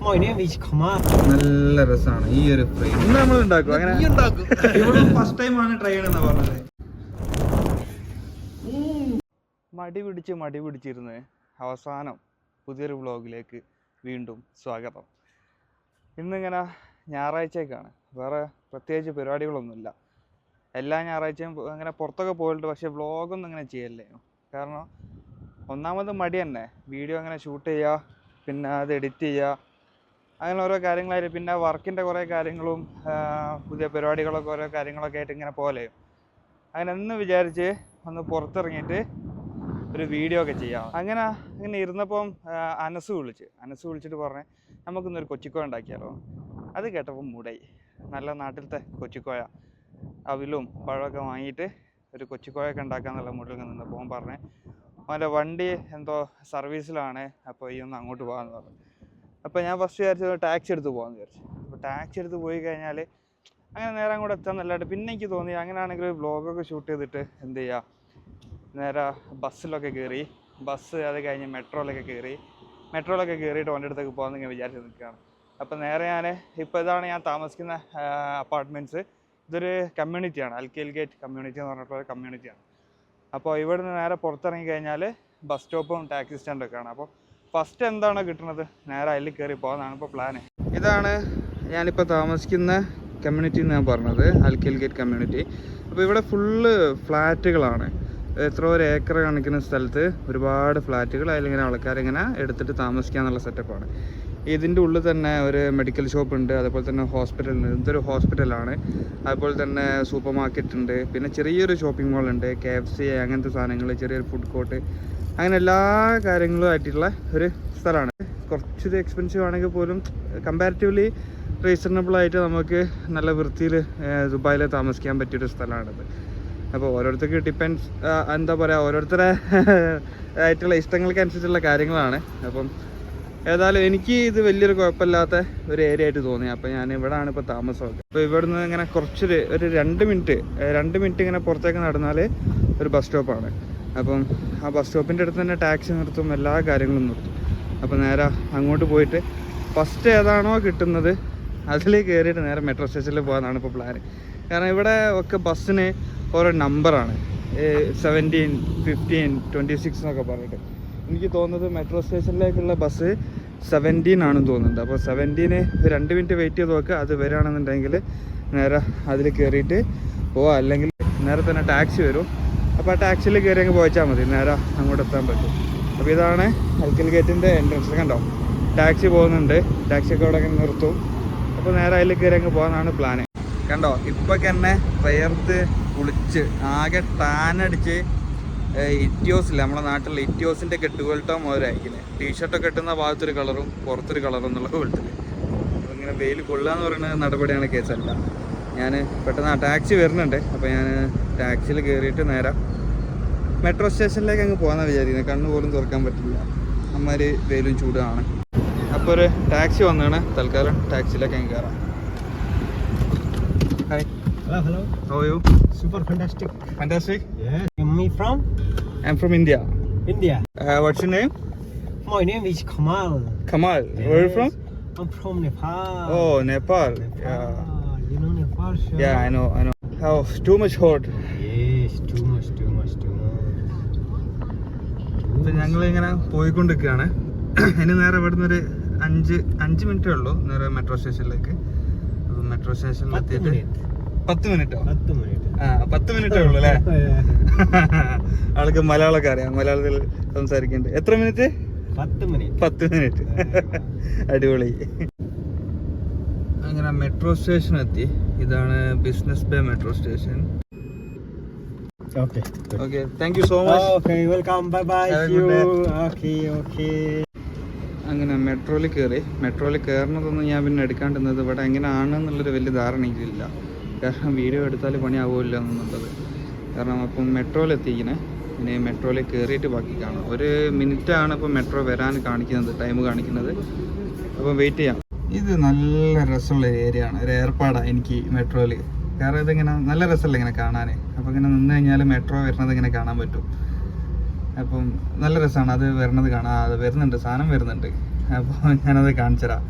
My name is Kamal. നല്ല രസമാണ് ഈ ഒരു ഫ്രെയിം. ഇന്ന് നമ്മൾ ഉണ്ടാക്കും അങ്ങനെ ഇവിടെ ഫസ്റ്റ് ടൈം ആണ് ട്രൈ ചെയ്യണമെന്നാ പറഞ്ഞത്. മടി പിടിച്ചിരുന്ന് അവസാനം പുതിയൊരു വ്ളോഗിലേക്ക് വീണ്ടും സ്വാഗതം. ഇന്നിങ്ങനെ ഞായറാഴ്ചയൊക്കെയാണ്, വേറെ പ്രത്യേകിച്ച് പരിപാടികളൊന്നുമില്ല. എല്ലാ ഞായറാഴ്ചയും അങ്ങനെ പുറത്തൊക്കെ പോയിട്ട്, പക്ഷേ വ്ളോഗൊന്നും ഇങ്ങനെ ചെയ്യല്ലേ. കാരണം ഒന്നാമത് മടി തന്നെ, വീഡിയോ അങ്ങനെ ഷൂട്ട് ചെയ്യുക, പിന്നെ അത് എഡിറ്റ് ചെയ്യുക, അങ്ങനെ ഓരോ കാര്യങ്ങളായിട്ട്, പിന്നെ വർക്കിൻ്റെ കുറേ കാര്യങ്ങളും പുതിയ പരിപാടികളൊക്കെ ഓരോ കാര്യങ്ങളൊക്കെ ആയിട്ട് ഇങ്ങനെ പോലെ. അങ്ങനെ ഒന്ന് വിചാരിച്ച് ഒന്ന് പുറത്തിറങ്ങിയിട്ട് ഒരു വീഡിയോ ഒക്കെ ചെയ്യാം. അങ്ങനെ ഇരുന്നപ്പം അനസ് വിളിച്ചിട്ട് പറഞ്ഞേ നമുക്കിന്നൊരു കൊച്ചിക്കോയ ഉണ്ടാക്കിയാലോ. അത് കേട്ടപ്പോൾ മൂടായി. നല്ല നാട്ടിലത്തെ കൊച്ചിക്കോയ, അവിലും പഴമൊക്കെ വാങ്ങിയിട്ട് ഒരു കൊച്ചിക്കോയൊക്കെ ഉണ്ടാക്കാന്നുള്ള മൂഡിൽ നിന്നപ്പോൾ അവൻ പറഞ്ഞേ അവൻ്റെ വണ്ടി എന്തോ സർവീസിലാണ്, അപ്പോൾ ഈ ഒന്ന് അങ്ങോട്ട് പോകാമെന്ന് പറഞ്ഞു. അപ്പോൾ ഞാൻ ഫസ്റ്റ് വിചാരിച്ചത് ടാക്സി എടുത്ത് പോകാമെന്ന് വിചാരിച്ചു. അപ്പോൾ ടാക്സി എടുത്ത് പോയി കഴിഞ്ഞാൽ അങ്ങനെ നേരെ അങ്ങോട്ട് എത്താമെന്നല്ലാണ്ട് പിന്നെ എനിക്ക് തോന്നി അങ്ങനെയാണെങ്കിൽ വ്ളോഗൊക്കെ ഷൂട്ട് ചെയ്തിട്ട് എന്ത് ചെയ്യുക, നേരെ ബസ്സിലൊക്കെ കയറി, ബസ് അത് കഴിഞ്ഞ് മെട്രോയിലൊക്കെ കയറിയിട്ട് വണ്ടി അടുത്തേക്ക് പോകാമെന്ന് ഇങ്ങനെ വിചാരിച്ച് നിൽക്കുകയാണ്. അപ്പോൾ നേരെ ഇപ്പോൾ ഇതാണ് ഞാൻ താമസിക്കുന്ന അപ്പാർട്ട്മെൻറ്റ്സ്. ഇതൊരു കമ്മ്യൂണിറ്റിയാണ്, അൽക്കേൽ ഗേറ്റ് കമ്മ്യൂണിറ്റി എന്ന് പറഞ്ഞിട്ടുള്ള കമ്മ്യൂണിറ്റിയാണ്. അപ്പോൾ ഇവിടുന്ന് നേരെ പുറത്തിറങ്ങി കഴിഞ്ഞാൽ ബസ് സ്റ്റോപ്പും ടാക്സി സ്റ്റാൻഡൊക്കെയാണ്. അപ്പോൾ ഫസ്റ്റ് എന്താണോ കിട്ടുന്നത് നേരെ അതിൽ കയറി പോകാനാണ് ഇപ്പോൾ പ്ലാന്. ഇതാണ് ഞാനിപ്പോൾ താമസിക്കുന്ന കമ്മ്യൂണിറ്റി എന്ന് ഞാൻ പറഞ്ഞത്, അൽക്കേൽ ഗേറ്റ് കമ്മ്യൂണിറ്റി. അപ്പോൾ ഇവിടെ ഫുള്ള് ഫ്ലാറ്റുകളാണ്. എത്ര ഒരു ഏക്കർ കണക്കിന് സ്ഥലത്ത് ഒരുപാട് ഫ്ലാറ്റുകൾ, അതിലിങ്ങനെ ആൾക്കാരിങ്ങനെ എടുത്തിട്ട് താമസിക്കാന്നുള്ള സെറ്റപ്പാണ്. ഇതിൻ്റെ ഉള്ളിൽ തന്നെ ഒരു മെഡിക്കൽ ഷോപ്പ് ഉണ്ട്, അതേപോലെ തന്നെ ഹോസ്പിറ്റലുണ്ട്. ഇതൊരു ഹോസ്പിറ്റലാണ്. അതുപോലെ തന്നെ സൂപ്പർ മാർക്കറ്റ് ഉണ്ട്, പിന്നെ ചെറിയൊരു ഷോപ്പിംഗ് മാൾ ഉണ്ട്, KFC അങ്ങനത്തെ സാധനങ്ങൾ, ചെറിയൊരു ഫുഡ് കോർട്ട്, അങ്ങനെ എല്ലാ കാര്യങ്ങളും ആയിട്ടുള്ള ഒരു സ്ഥലമാണ്. കുറച്ചൊരു എക്സ്പെൻസീവ് ആണെങ്കിൽ പോലും കമ്പാരിറ്റീവ്ലി റീസണബിൾ ആയിട്ട് നമുക്ക് നല്ല വൃത്തിയിൽ ദുബായിൽ താമസിക്കാൻ പറ്റിയൊരു സ്ഥലമാണിത്. അപ്പോൾ ഓരോരുത്തർക്ക് ഡിപ്പെൻഡ്സ്, എന്താ പറയുക, ഓരോരുത്തരുടെ ആയിട്ടുള്ള ഇഷ്ടങ്ങൾക്കനുസരിച്ചുള്ള കാര്യങ്ങളാണ്. അപ്പം ഏതായാലും എനിക്ക് ഇത് വലിയൊരു കുഴപ്പമില്ലാത്ത ഒരു ഏരിയ ആയിട്ട് തോന്നി. അപ്പോൾ ഞാൻ ഇവിടെയാണ് ഇപ്പോൾ താമസമൊക്കെ. അപ്പോൾ ഇവിടുന്ന് ഇങ്ങനെ കുറച്ചൊരു 2 മിനിറ്റ് ഇങ്ങനെ പുറത്തേക്ക് നടന്നാൽ ഒരു ബസ് സ്റ്റോപ്പാണ്. അപ്പം ആ ബസ് സ്റ്റോപ്പിൻ്റെ അടുത്ത് തന്നെ ടാക്സി നിർത്തും, എല്ലാ കാര്യങ്ങളും നിർത്തും. അപ്പോൾ നേരെ അങ്ങോട്ട് പോയിട്ട് ഫസ്റ്റ് ഏതാണോ കിട്ടുന്നത് അതിൽ കയറിയിട്ട് നേരെ മെട്രോ സ്റ്റേഷനിൽ പോകാനാണ് ഇപ്പോൾ പ്ലാൻ. കാരണം ഇവിടെ ഒക്കെ ബസ്സിന് ഓരോ നമ്പറാണ്, 17, 15, 26 എന്നൊക്കെ പറഞ്ഞിട്ട്. എനിക്ക് തോന്നുന്നത് മെട്രോ സ്റ്റേഷനിലേക്കുള്ള ബസ് 17 ആണെന്ന് തോന്നുന്നുണ്ട്. അപ്പോൾ 17 2 മിനിറ്റ് വെയിറ്റ് ചെയ്ത് നോക്കുക. അത് വരികയാണെന്നുണ്ടെങ്കിൽ നേരെ അതിൽ കയറിയിട്ട് പോവാം, അല്ലെങ്കിൽ നേരെ തന്നെ ടാക്സി വരും. അപ്പോൾ ആ ടാക്സിയിൽ കയറി അങ്ങ് പോയിച്ചാൽ മതി, നേരെ അങ്ങോട്ട് എത്താൻ പറ്റും. അപ്പോൾ ഇതാണ് അൽക്കേൽ ഗേറ്റിൻ്റെ എൻട്രൻസ്. കണ്ടോ, ടാക്സി പോകുന്നുണ്ട്, ടാക്സിയൊക്കെ അവിടെ നിർത്തും. അപ്പോൾ നേരെ അതിൽ കയറി അങ്ങ് പോകാനാണ് പ്ലാന്. കണ്ടോ, ഇപ്പൊക്കെ എന്നെ വിയർത്ത് കുളിച്ച് ആകെ ടാനടിച്ച് ഇറ്റിയോസില്ല, നമ്മുടെ നാട്ടിലുള്ള ഇറ്റിയോസിൻ്റെ കെട്ടുപോലട്ടോ മോരായിരിക്കുന്നത്. ടീഷർട്ടൊക്കെ ഇട്ടുന്ന ഭാഗത്തൊരു കളറും പുറത്തൊരു കളറും എന്നുള്ള പോലത്തിൽ. അപ്പോൾ ഇങ്ങനെ വെയിൽ കൊള്ളുക എന്ന് പറയുന്ന നടപടിയാണ്, കേസല്ല. ഞാൻ പെട്ടെന്ന് ആ ടാക്സി വരുന്നുണ്ട്. അപ്പോൾ ഞാൻ ടാക്സിയിൽ കയറിയിട്ട് നേരെ മെട്രോ സ്റ്റേഷനിലേക്ക് അങ്ങ് പോകാമെന്നാണ് വിചാരിക്കുന്നത്. കണ്ണ് പോലും തുറക്കാൻ പറ്റില്ല, അമ്മമാര് വെയിലും ചൂടാണ്. അപ്പോൾ ഒരു ടാക്സി വന്നാണ്, തൽക്കാലം ടാക്സിയിലേക്ക് അങ്ങ് കയറാം. Hi. Hello. How are you? Super fantastic. Fantastic? Yeah. Me from? I'm from India. India. What's your name? My name is Kamal. Kamal. Yes. Where are you from? I'm from Nepal. Oh, Nepal. You know Nepal, sure? Yeah, I know. How? Too much hot. Yes, too much. അപ്പോൾ ഞങ്ങളിങ്ങനെ പോയിക്കൊണ്ടിരിക്കുകയാണ്. ഇനി നേരെ ഇവിടുന്ന് ഒരു 5 മിനിറ്റേ ഉള്ളൂ നേരെ മെട്രോ സ്റ്റേഷനിലേക്ക്. അപ്പോൾ മെട്രോ സ്റ്റേഷനിൽ എത്തിയിട്ട് 10 മിനിറ്റോ? 10 മിനിറ്റ്. 10 മിനിറ്റേ ഉള്ളൂ അല്ലേ? ആൾക്ക് മലയാളമൊക്കെ അറിയാം, മലയാളത്തിൽ സംസാരിക്കുന്നുണ്ട്. എത്ര മിനിറ്റ്? 10 മിനിറ്റ്. അടിപൊളി. അങ്ങനെ മെട്രോ സ്റ്റേഷൻ എത്തി. ഇതാണ് business bay metro station. Okay, thank you so much. Okay, welcome. Bye. See you. Okay. അങ്ങനെ മെട്രോയിൽ കയറുന്നതൊന്നും ഞാൻ പിന്നെ എടുക്കാണ്ടിരുന്നത് ഇവിടെ എങ്ങനെയാണെന്നുള്ളൊരു വലിയ ധാരണ എനിക്കില്ല. കാരണം വീഡിയോ എടുത്താൽ പണിയാവില്ല എന്നുള്ളത്. കാരണം അപ്പം മെട്രോയിൽ എത്തിക്കണേ. ഇനി മെട്രോയിൽ കയറിയിട്ട് ബാക്കി കാണാം. 1 മിനിറ്റാണ് ഇപ്പോൾ മെട്രോ വരാൻ കാണിക്കുന്നത്, ടൈം കാണിക്കുന്നത്. അപ്പം വെയിറ്റ് ചെയ്യാം. ഇത് നല്ല രസമുള്ള ഏരിയ ആണ്, ഒരു ഏർപ്പാടാണ് എനിക്ക് മെട്രോയിൽ. കാരണം ഇതിങ്ങനെ നല്ല രസമല്ല ഇങ്ങനെ കാണാൻ. അപ്പോൾ ഇങ്ങനെ നിന്ന് കഴിഞ്ഞാൽ മെട്രോ വരുന്നത് ഇങ്ങനെ കാണാൻ പറ്റും. അപ്പം നല്ല രസമാണ് അത് വരുന്നത് കാണാൻ. അത് വരുന്നുണ്ട്, സാധനം വരുന്നുണ്ട്. അപ്പോൾ ഞാനത് കാണിച്ചു തരാം.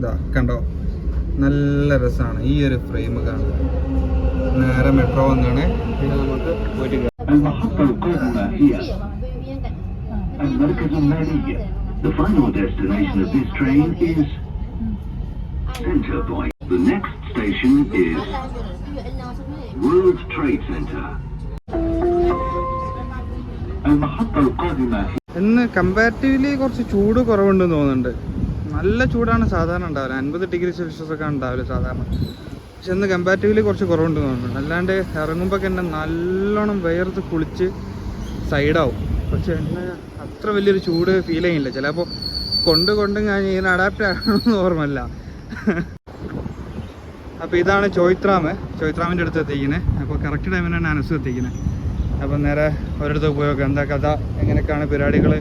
ഇതാ കണ്ടോ, നല്ല രസമാണ് ഈ ഒരു ഫ്രെയിം കാണാൻ. നേരെ മെട്രോ വന്നാണ്, പിന്നെ നമുക്ക് പോയിട്ട് المحطة القادمة هي المركز المالي. The final destination of this train is Center Point. The next station is World Trade Center. المحطة القادمة ഇന്ന് കമ്പാരിറ്റീവ്ലി കുറച്ച് ചൂട് കുറവുണ്ടെന്ന് തോന്നുന്നുണ്ട്. നല്ല ചൂടാണ് സാധാരണ ഉണ്ടാവില്ല, 50 ഡിഗ്രി സെൽഷ്യസ് ഒക്കെ ഉണ്ടാവില്ല സാധാരണ. പക്ഷെ ഇന്ന് കമ്പാരിറ്റീവ്ലി കുറച്ച് കുറവുണ്ടെന്ന് തോന്നുന്നുണ്ട്. അല്ലാണ്ട് ഇറങ്ങുമ്പോൾ തന്നെ നല്ലോണം വിയർത്ത് കുളിച്ച് സൈഡാവും. പക്ഷെ എന്നെ അത്ര വലിയൊരു ചൂട് ഫീൽ ചെയ്യില്ല. ചിലപ്പോൾ കൊണ്ട് ഞാൻ ഇതിന് അഡാപ്റ്റ് ആകണമെന്ന് ഓർമ്മയില്ല. അപ്പോൾ ഇതാണ് ചോയ്ത്രാമിൻ്റെ അടുത്ത് എത്തിക്കുന്നത്. അപ്പോൾ കറക്റ്റ് ടൈമിനാണ് അനസ് എത്തിക്കുന്നത്. അപ്പം നേരെ ഒരിടത്ത് പോയി നോക്കാം എന്താ കഥ, എങ്ങനെയൊക്കെയാണ് പരിപാടികൾ,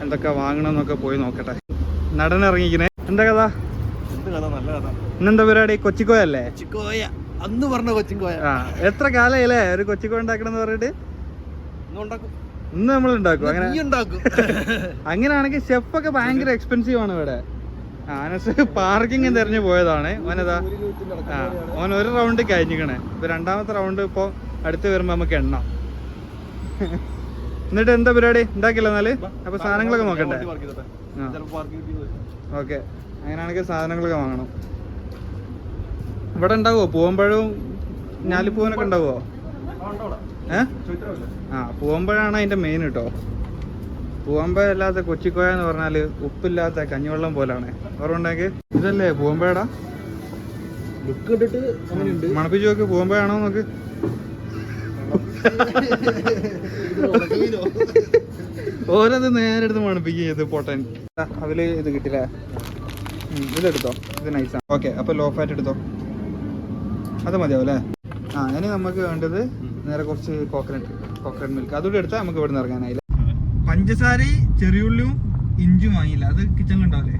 എന്തൊക്കെ വാങ്ങണമെന്നൊക്കെ പോയി നോക്കട്ടെ. നടനിറങ്ങിക്കണേ, എന്താ കഥ? നല്ല കഥ. ഇന്നെന്താ പരിപാടി? കൊച്ചിക്കോയല്ലേ? കൊച്ചിക്കോയ അന്ന് പറഞ്ഞ കൊച്ചിക്കോയ. ആ, എത്ര കാലമായില്ലേ ഒരു കൊച്ചിക്കോയ ഉണ്ടാക്കണം എന്ന് പറഞ്ഞിട്ട്? ഇന്ന് നമ്മൾ ഉണ്ടാക്കും. അങ്ങനെ അങ്ങനെയാണെങ്കിൽ ഷെഫൊക്കെ ഭയങ്കര എക്സ്പെൻസീവ് ആണ് ഇവിടെ. അനസ് പാർക്കിംഗ് തെരഞ്ഞു പോയതാണ്. ഓനതാ ഓൻ ഒരു റൗണ്ട് കഴിഞ്ഞിക്കണേ. ഇപ്പൊ രണ്ടാമത്തെ റൗണ്ട് ഇപ്പോൾ അടുത്ത് വരുമ്പോ നമുക്ക് എണ്ണാം. എന്നിട്ട് എന്താ പരിപാടി? ഉണ്ടാക്കില്ല എന്നാല്? അപ്പൊ സാധനങ്ങളൊക്കെ നോക്കണ്ടേ? ഓക്കെ, അങ്ങനെയാണെങ്കിൽ സാധനങ്ങളൊക്കെ വാങ്ങണം. ഇവിടെ ഉണ്ടാവുമോ പൂവമ്പഴവും ഞാലിപ്പൂവനൊക്കെ ഉണ്ടാവുമോ? പൂവമ്പഴാണ് അതിന്റെ മെയിൻ കേട്ടോ. പൂവമ്പഴ അല്ലാത്ത കൊച്ചിക്കോയ എന്ന് പറഞ്ഞാല് ഉപ്പില്ലാത്ത കഞ്ഞിവെള്ളം പോലാണ്. ഓർമ്മ ഇതല്ലേ പൂവമ്പഴടാ? മണപ്പിച്ചു നോക്ക്, പൂവമ്പഴാണോ നോക്ക്. ഓരത് നേരെ എടുത്ത് മണപ്പിക്കുക ചെയ്ത് പൊട്ടൻ. അതില് ഇത് കിട്ടില്ല, ഇതെടുത്തോ, ഇത് നൈസാണ്. ഓക്കെ, അപ്പൊ ലോ ഫാറ്റ് എടുത്തോ, അത് മതിയാവും അല്ലേ? ഇനി നമുക്ക് വേണ്ടത് നേരെ കുറച്ച് കോക്കനട്ട് മിൽക്ക് അതുകൂടി എടുത്താൽ നമുക്ക് ഇവിടെ നിന്ന് ഇറങ്ങാനായില്ല. പഞ്ചസാര, ചെറിയുള്ളിയും ഇഞ്ചും വാങ്ങിയില്ല, അത് കിച്ചണിലുണ്ടാവില്ലേ?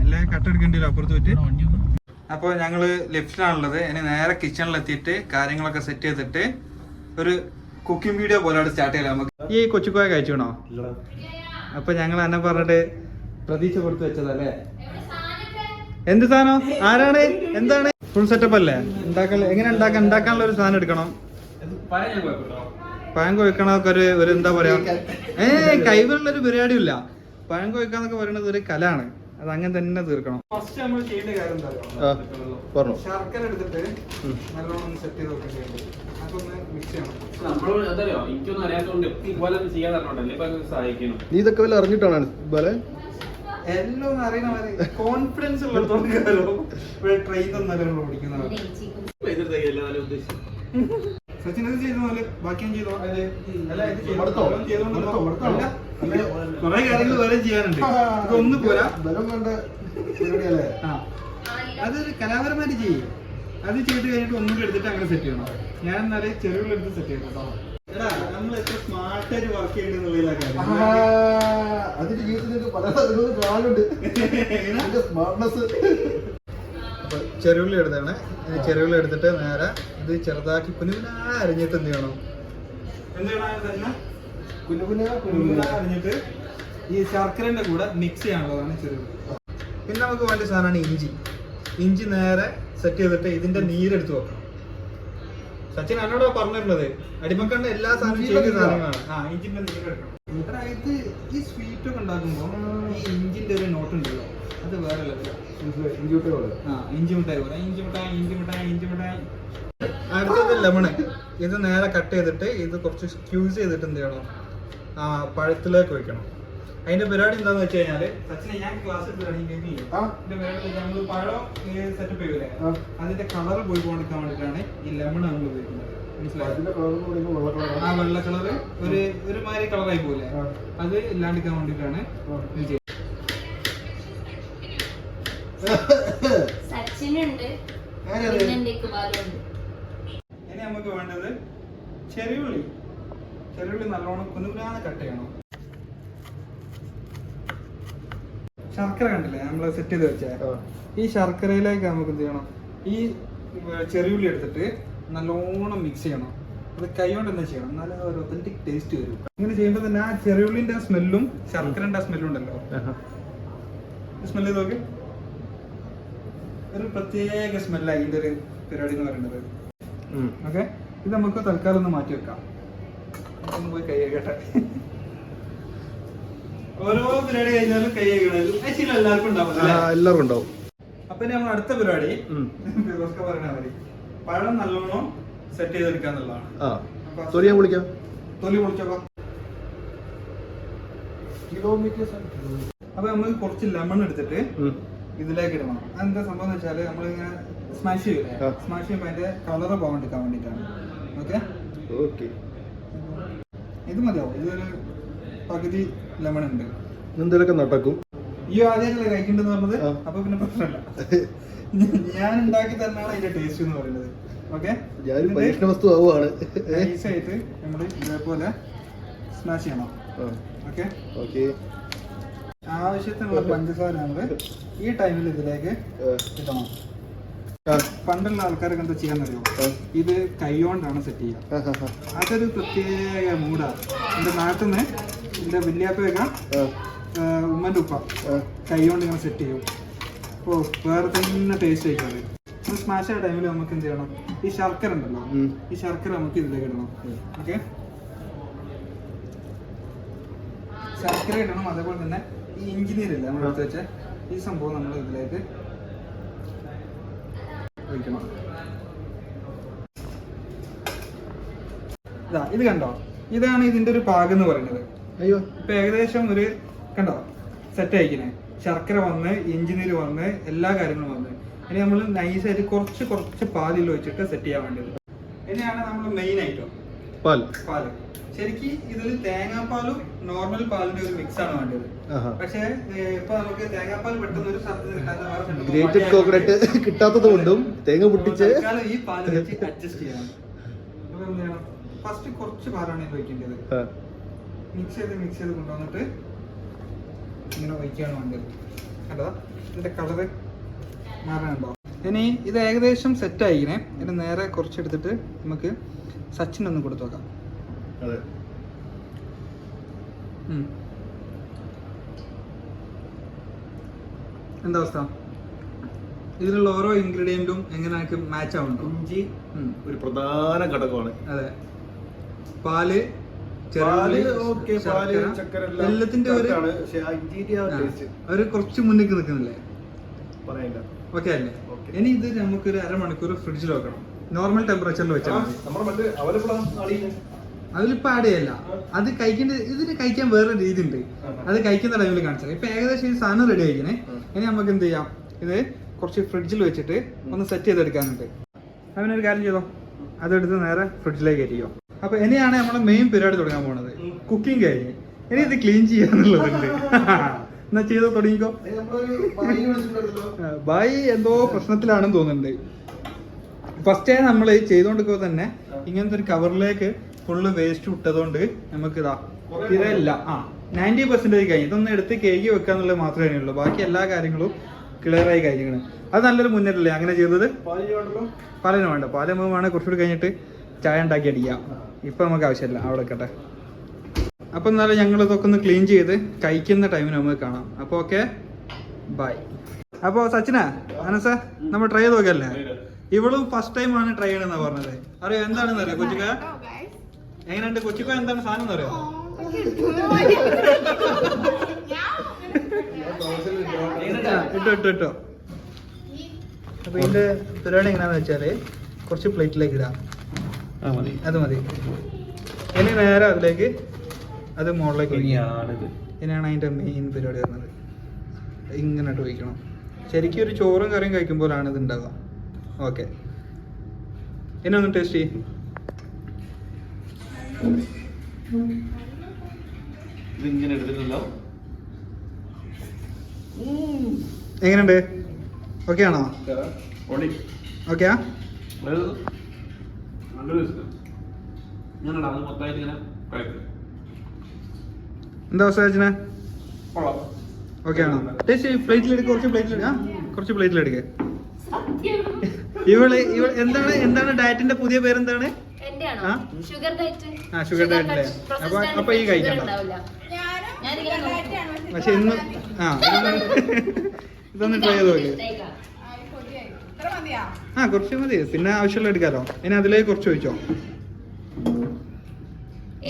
എല്ലാം കട്ടെടുക്കേണ്ടി വരും അപ്പുറത്ത് വെച്ച്. അപ്പോൾ ഞങ്ങള് ലിഫ്റ്റിലാണുള്ളത്. ഇനി നേരെ കിച്ചണിലെത്തിയിട്ട് കാര്യങ്ങളൊക്കെ സെറ്റ് ചെയ്തിട്ട് ഒരു കുക്കിംഗ് വീഡിയോ പോലെ അവിടെ സ്റ്റാർട്ട് ചെയ്യാം. നമുക്ക് ഈ കൊച്ചിക്കോയ കഴിച്ചണോ? അപ്പൊ ഞങ്ങൾ എന്നെ പറഞ്ഞിട്ട് പ്രതീക്ഷ കൊടുത്ത് വെച്ചതല്ലേ? എന്ത് സാധനം? ആരാണ്? എന്താണ്? ഫുൾ സെറ്റപ്പ് അല്ലേ? എങ്ങനെ ഉണ്ടാക്കാനുള്ള ഒരു സാധനം എടുക്കണം. പഴം കൊയ്ക്കണൊക്കെ ഒരു എന്താ പറയാ, കൈവിലുള്ളൊരു പരിപാടിയില്ല. പഴം കൊയ്ക്കാന്നൊക്കെ പറയുന്നത് ഒരു കലാണ്, അത് അങ്ങനെ തന്നെ തീർക്കണം. ഫസ്റ്റ് നമ്മൾ ചെയ്യേണ്ട കാര്യം എന്താ? ശർക്കര എടുത്തിട്ട് നല്ലോണം സെറ്റ് ചെയ്ത് വെക്കേണ്ടി. അതൊന്ന് മിക്സ് ചെയ്യണം. നീ ഇതൊക്കെ വല്ല അറിഞ്ഞിട്ടാണ് എല്ലാം അറിയണ കോൺഫിഡൻസ് ഉള്ളിടത്തോളം ട്രെയിൻ തന്നാലും ഓടിക്കുന്നവർ. സച്ചിൻ അത് ചെയ്ത പോലെ ബാക്കിയും ചെയ്തോ? കൊറേ കാര്യങ്ങൾ വേറെ ചെയ്യാനുണ്ട്, ഇതൊന്നു പോരാ. അതൊരു കലാപരമായിട്ട് ചെയ്യും. അത് ചെയ്ത് കഴിഞ്ഞിട്ട് ഒന്നുകൂടി എടുത്തിട്ട് അങ്ങനെ സെറ്റ് ചെയ്യണം. ഞാൻ എന്നാല് ചെറുകളെടുത്ത് സെറ്റ് ചെയ്യണം കേട്ടോ. എടാ, നമ്മൾ എത്ര സ്മാർട്ടായിട്ട് വർക്ക് ചെയ്യണ്ടെന്നുള്ള കാര്യം അതിന്റെ ജീവിതത്തിൽ പല കാണുന്നുണ്ട്. സ്മാർട്ട്നെസ്. അപ്പൊ ചെറുള്ളി എടുത്താണ്. ചെറുള്ളി എടുത്തിട്ട് നേരെ ഇത് ചെറുതാക്കി കുനുകുനാ അരിഞ്ഞിട്ട് എന്ത് ചെയ്യണം? കുനുകുനാ അരിഞ്ഞിട്ട് ഈ ശർക്കരന്റെ കൂടെ മിക്സ് ചെയ്യാനുള്ളതാണ് ചെറുള്ളി. പിന്നെ നമുക്ക് വേണ്ട സാധനമാണ് ഇഞ്ചി. ഇഞ്ചി നേരെ സെറ്റ് ചെയ്തിട്ട് ഇതിന്റെ നീരെടുത്ത് വെക്കണം. സച്ചിൻ എന്നോട് പറഞ്ഞിരുന്നത് അടിമക്കണ്ട എല്ലാ സാധനവും ചെയ്യുന്ന സാധനങ്ങളാണ്. ഇഞ്ചിന്റെ നീരെടുക്കണം. ഇത് ഈ സ്വീറ്റ് ഒക്കെ ഉണ്ടാക്കുമ്പോൾ ഈ ഇഞ്ചിന്റെ ഒരു നോട്ട് ഉണ്ടല്ലോ, അത് വേറെ ലെവലാണ്. ഇഞ്ചി മിഠായി പോലെ ഇഞ്ചി മിഠായി. അടുത്തത് ലെമണ്. ഇത് നേരെ കട്ട് ചെയ്തിട്ട് ഇത് കുറച്ച് സ്ക്യൂസ് ചെയ്തിട്ട് എന്ത് ചെയ്യണം? പഴത്തിലേക്ക് വെക്കണം. അതിന്റെ പരിപാടി എന്താന്ന് വെച്ച് കഴിഞ്ഞാല്, സച്ചിനെ ഞാൻ ക്ലാസ് നമ്മൾ പഴം സെറ്റപ്പ് ചെയ്യൂലേ, അതിന്റെ കളർ പോയി കൊണ്ടിരിക്കാൻ വേണ്ടിയിട്ടാണ് ഈ ലെമൺ നമ്മൾ ഉപയോഗിക്കുന്നത്. മനസ്സിലായോ? ആ വെള്ള കളറ് ഒരു മാതിരി കളറായി പോലെ അത് ഇല്ലാണ്ടിരിക്കാൻ വേണ്ടിയിട്ടാണ് ഇത് ചെയ്യുന്നത്. ഇനി നമുക്ക് വേണ്ടത് ചെറിയുള്ളി നല്ലോണം കുനുകുനാന്ന് കട്ട് ചെയ്യണം. ശർക്കര കണ്ടില്ലേ നമ്മൾ സെറ്റ് ചെയ്ത് വെച്ചേ, ഈ ശർക്കരയിലേക്ക് നമുക്ക് എന്ത് ചെയ്യണം? ഈ ചെറിയുള്ളി എടുത്തിട്ട് നല്ലോണം മിക്സ് ചെയ്യണം. അത് കൈ കൊണ്ട് തന്നെ ചെയ്യണം, എന്നാലും ഒരു ഒത്തന്റിക് ടേസ്റ്റ് വരും. ഇങ്ങനെ ചെയ്യുമ്പോൾ തന്നെ ആ ചെറിയുള്ളിന്റെ സ്മെല്ലും ശർക്കരന്റെ സ്മെല്ലും ഉണ്ടല്ലോ, സ്മെല്ല് ചെയ്ത് നോക്ക്. ഒരു പ്രത്യേക സ്മെല്ലാണ് ഇതിൻ്റെ ഒരു പരിപാടി എന്ന് പറയുന്നത്. ഓക്കെ, ഇത് നമുക്ക് തൽക്കാലം ഒന്ന് മാറ്റി വെക്കാം. ഒന്ന് പോയി കൈ കഴുകട്ടെ. ഓരോ പരിപാടി കഴിഞ്ഞാലും കൈ കഴുകണം എല്ലാവർക്കും ഉണ്ടാവും. എല്ലാവർക്കും ഉണ്ടാവും. അപ്പൊ നമ്മൾ അടുത്ത പരിപാടി പറഞ്ഞാൽ മതി, പഴം നല്ലോണം സെറ്റ് ചെയ്തെടുക്കുക എന്നുള്ളതാണ്. തൊലി പൊളിക്കാം. തൊലി പൊളിച്ചോക്കാം. അപ്പൊ നമ്മൾ കുറച്ച് ലെമൺ എടുത്തിട്ട് ഇതിലേക്ക് ഇടണം. അതെന്താ സംഭവം എന്ന് വെച്ചാല് നമ്മളിങ്ങനെ സ്മാഷ് ചെയ്യൂലേ, സ്മാഷ് ചെയ്യുമ്പോൾ അതിന്റെ കളറ് പോകാണ്ടിരിക്കാൻ വേണ്ടിയിട്ടാണ്. ഓക്കെ, ഇത് മതിയാവും. ഇതൊരു പകുതി ലെമൺ ഉണ്ട്. എന്തെങ്കിലുമൊക്കെ നടക്കും. ഈ ആദ്യമല്ലേ കഴിക്കേണ്ടതെന്ന് പറഞ്ഞത്, അപ്പൊ പിന്നെ പ്രശ്നമില്ല. ഞാൻ ഉണ്ടാക്കി തന്നെയാണ് അതിന്റെ ടേസ്റ്റ് എന്ന് പറയുന്നത്. ഓക്കെ, പരീക്ഷണ വസ്തു ആവുകയാണ്. നൈസായിട്ട് നമ്മൾ ഇതേപോലെ സ്മാഷ് ചെയ്യണം. ഓക്കെ ഓക്കെ, ആവശ്യത്തിനുള്ള പഞ്ചസാര നമ്മൾ ഈ ടൈമിൽ ഇതിലേക്ക് ഇടണം. പണ്ടുള്ള ആൾക്കാരൊക്കെ എന്താ ചെയ്യാന്നറിയോ, ഇത് കൈകൊണ്ടാണ് സെറ്റ് ചെയ്യുക. അതൊരു പ്രത്യേക മൂടാണ്. എന്റെ നാട്ടിൽ നിന്ന് എന്റെ വല്യാപ്പയൊക്കെ ഉമ്മന്റെ ഉപ്പ കൈകൊണ്ട് ഇങ്ങനെ സെറ്റ് ചെയ്യും. ഓ, വേറെ തന്നെ ടേസ്റ്റ് ആയിക്കോട്ടെ. സ്മാഷ് ആ ടൈമിൽ നമുക്ക് എന്ത് ചെയ്യണം, ഈ ശർക്കര ഉണ്ടല്ലോ, ഈ ശർക്കര നമുക്ക് ഇതിലേക്ക് ഇടണം. ഓക്കെ, ശർക്കര ഇടണം. അതേപോലെ തന്നെ ഈ ഇഞ്ചിനീരില്ല നമ്മൾ എടുത്ത് വെച്ച ഈ സംഭവം നമ്മൾ ഇതിലേക്ക് ഒഴിക്കണം. ഇത് കണ്ടോ, ഇതാണ് ഇതിന്റെ ഒരു പാകം എന്ന് പറയുന്നത്. അയ്യോ, ഇപ്പൊ ഏകദേശം ഒരു കണ്ടോ സെറ്റ് ആയിക്കണേ. ശർക്കര വന്ന്, ഇഞ്ചിനീര് വന്ന്, എല്ലാ കാര്യങ്ങളും വന്ന്. ഇനി നമ്മൾ നൈസായിട്ട് കുറച്ച് പാലിൽ ഒഴിച്ചിട്ട് സെറ്റ് ചെയ്യാൻ വേണ്ടത്. ഇനിയാണ് നമ്മൾ മെയിൻ ഐറ്റം പാല്. ശരിക്കും ഇതിൽ തേങ്ങാപ്പാലും നോർമൽ പാലിന്റെ ഒരു മിക്സ് ആണ് വേണ്ടത്. പക്ഷേ ഇപ്പൊ നമുക്ക് തേങ്ങാപ്പാൽ പെട്ടെന്ന് ഒരു സ്ഥലത്ത് കിട്ടാത്തത് കൊണ്ടും തേങ്ങ പൊട്ടിച്ച് ഈ പാല് വെച്ച് അഡ്ജസ്റ്റ് ചെയ്യണം. അപ്പൊ എന്ത് ചെയ്യണം, ഫസ്റ്റ് കുറച്ച് പാലാണ് ഇത് ഒഴിക്കേണ്ടത്. മിക്സ് ചെയ്ത് കൊണ്ടുവന്നിട്ട് ഇങ്ങനെ ഒഴിക്കുകയാണ് വേണ്ടത്. കണ്ടോ, ഇതിന്റെ കളറ് മാറാനുണ്ടോ? ഇനി ഇത് ഏകദേശം സെറ്റ് ആയിക്കണേ. ഇനി നേരെ കുറച്ചെടുത്തിട്ട് നമുക്ക് സച്ചിനൊന്ന് കൊടുത്തു നോക്കാം. എന്താ അവസ്ഥ? ഇതിലുള്ള ഓരോ ഇൻഗ്രീഡിയന്റും എങ്ങനെ മാച്ച് ആവുന്നുണ്ടോ? ഇഞ്ചി ഒരു പ്രധാന ഘടകമാണ്. അതെ, പാല്, എല്ലാത്തിന്റെ ഒരു കുറച്ച് മുന്നിൽ നിൽക്കുന്നില്ലേ? ഓക്കെ അല്ലേ? ഇനി ഇത് നമുക്കൊരു അരമണിക്കൂർ ഫ്രിഡ്ജിൽ വെക്കണം. നോർമൽ ടെമ്പറേച്ചറിൽ വെച്ചാൽ അതിലിപ്പോ ആഡ് ചെയ്യല്ല. അത് കഴിക്കേണ്ട, ഇതിന് കഴിക്കാൻ വേറെ രീതി ഉണ്ട്. അത് കഴിക്കുന്ന ടൈമിൽ കാണിച്ചത്. ഇപ്പൊ ഏകദേശം ഈ സാധനം റെഡി ആയിക്കണേ. ഇനി നമുക്ക് എന്ത് ചെയ്യാം, ഇത് കുറച്ച് ഫ്രിഡ്ജിൽ വെച്ചിട്ട് ഒന്ന് സെറ്റ് ചെയ്തെടുക്കാനുണ്ട്. അവനൊരു കാര്യം ചെയ്തോ, അതെടുത്ത് നേരെ ഫ്രിഡ്ജിലേക്ക് കയറ്റിയോ. അപ്പൊ ഇനിയാണ് നമ്മുടെ മെയിൻ പരിപാടി തുടങ്ങാൻ പോണത്. കുക്കിംഗ് കഴിഞ്ഞ് ഇനി ഇത് ക്ലീൻ ചെയ്യാന്നുള്ളതുണ്ട്. എന്നാ ചെയ്തോ, തുടങ്ങിക്കോ. ബായി എന്തോ പ്രശ്നത്തിലാണെന്ന് തോന്നുന്നുണ്ട്. ഫസ്റ്റ് നമ്മൾ ചെയ്തോണ്ടിരിക്കുമ്പോ തന്നെ ഇങ്ങനത്തെ ഒരു കവറിലേക്ക് ഫുള്ള് വേസ്റ്റ് വിട്ടതുകൊണ്ട് നമുക്ക് ഇതാ തീരെയില്ല. 90% കഴിഞ്ഞു. ഇതൊന്ന് എടുത്ത് കേക്ക് വെക്കുക എന്നുള്ളത് മാത്രമേ ഉള്ളൂ. ബാക്കി എല്ലാ കാര്യങ്ങളും ക്ലിയർ ആയി കഴിഞ്ഞിരിക്കണം. അത് നല്ലൊരു മുന്നേറ്റല്ലേ അങ്ങനെ ചെയ്തത്? പാലിന് വേണ്ട, പാല് നമുക്ക് വേണേൽ കുറച്ചുകൂടി കഴിഞ്ഞിട്ട് ചായ ഉണ്ടാക്കി അടിക്കാം. ഇപ്പൊ നമുക്ക് ആവശ്യമില്ല, അവിടെ വെക്കട്ടെ. അപ്പൊ എന്നാലും ഞങ്ങൾ ഇതൊക്കെ ഒന്ന് ക്ലീൻ ചെയ്ത് കഴിക്കുന്ന ടൈമിന് നമുക്ക് കാണാം. അപ്പൊ ഓക്കെ, ബൈ. അപ്പൊ സച്ചിന, അനസ, നമ്മൾ ട്രൈ ചെയ്ത് നോക്കല്ലേ? ഇവളും ഫസ്റ്റ് ടൈം ആണ് ട്രൈ ചെയ്യണമെന്നാ പറഞ്ഞത്. അറിയോ എന്താണെന്ന് അറിയോ കൊച്ചിക്ക? എങ്ങനെയുണ്ട് കൊച്ചിക്ക? എന്താണ് സാധനം എന്ന് അറിയോ? ഇട്ടോ. അപ്പൊ ഇതിന്റെ പരിപാടി എങ്ങനെയാന്ന് വെച്ചാല് കുറച്ച് പ്ലേറ്റിലേക്ക് ഇടാം. അത് മതി. ഇനി നേരെ അതിലേക്ക് അത് മുകളിലേക്ക് ഇനിയാണ് അതിന്റെ മെയിൻ പരിപാടി വരുന്നത്. ഇങ്ങനെ ഇട്ട് വയ്ക്കണം. ശരിക്കും ഒരു ചോറും കറിയും കഴിക്കുമ്പോഴാണ് ഇത് ഉണ്ടാവുക. ഓക്കെ, ഇനി ഒന്ന് ടേസ്റ്റ് ചെയ്യും. എങ്ങനെയുണ്ട്? ഓക്കെ ആണോ? ഓക്കെയാ? എന്താ അവസ്ഥ ചേച്ചനെ? ഓക്കെ ആണോ? ടേസ്റ്റ് പ്ലേറ്റിലെടുക്കുക. കുറച്ച് പ്ലേറ്റിലെടുക്കുക. ഇവള് എന്താണ് ഡയറ്റിന്റെ പുതിയ പേരെന്താണ്? ഷുഗർ ഡയറ്റ് അല്ലേ? അപ്പൊ ഈ കഴിക്കണ്ട. പക്ഷെ ഇന്ന് ഇതൊന്ന് ട്രൈ ചെയ്ത് നോക്കി. ആ കുറച്ച് മതി, പിന്നെ ആവശ്യമുള്ള എടുക്കാലോ. ഇനി അതിലേക്ക് കുറച്ച് ഒഴിച്ചോ.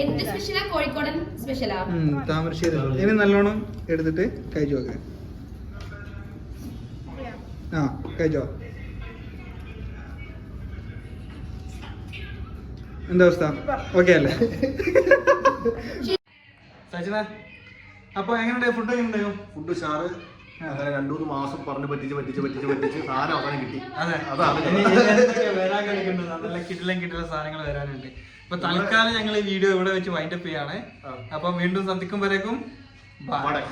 എന്ത് സ്പെഷ്യലാ? കോഴിക്കോടൻ സ്പെഷ്യലാ? താമരശ്ശേരി. ഇനി നല്ലോണം എടുത്തിട്ട് കഴിച്ചു നോക്ക്. ആ കഴിച്ചോ. എന്താ അവസ്ഥ? ഓക്കെ അല്ലേ? സച്ചിന, അപ്പൊ എങ്ങനെയുണ്ട് ഫുഡ്? എങ്ങനെയുണ്ടായോ? ഫുഡ് ഷാറ് അങ്ങനെ 2-3 മാസം പറഞ്ഞ് പറ്റിച്ച് സാധനം അവസാനം കിട്ടി. അതെ, അതാണ് വരാൻ കിടക്കുന്നുണ്ട്. നല്ല കിട്ടില്ല സാധനങ്ങൾ വരാനുണ്ട്. അപ്പൊ തൽക്കാലം ഞങ്ങൾ ഈ വീഡിയോ ഇവിടെ വെച്ച് വൈൻഡപ്പ് ചെയ്യാണ്. അപ്പൊ വീണ്ടും സന്ധിക്കും വരേക്കും ബൈ.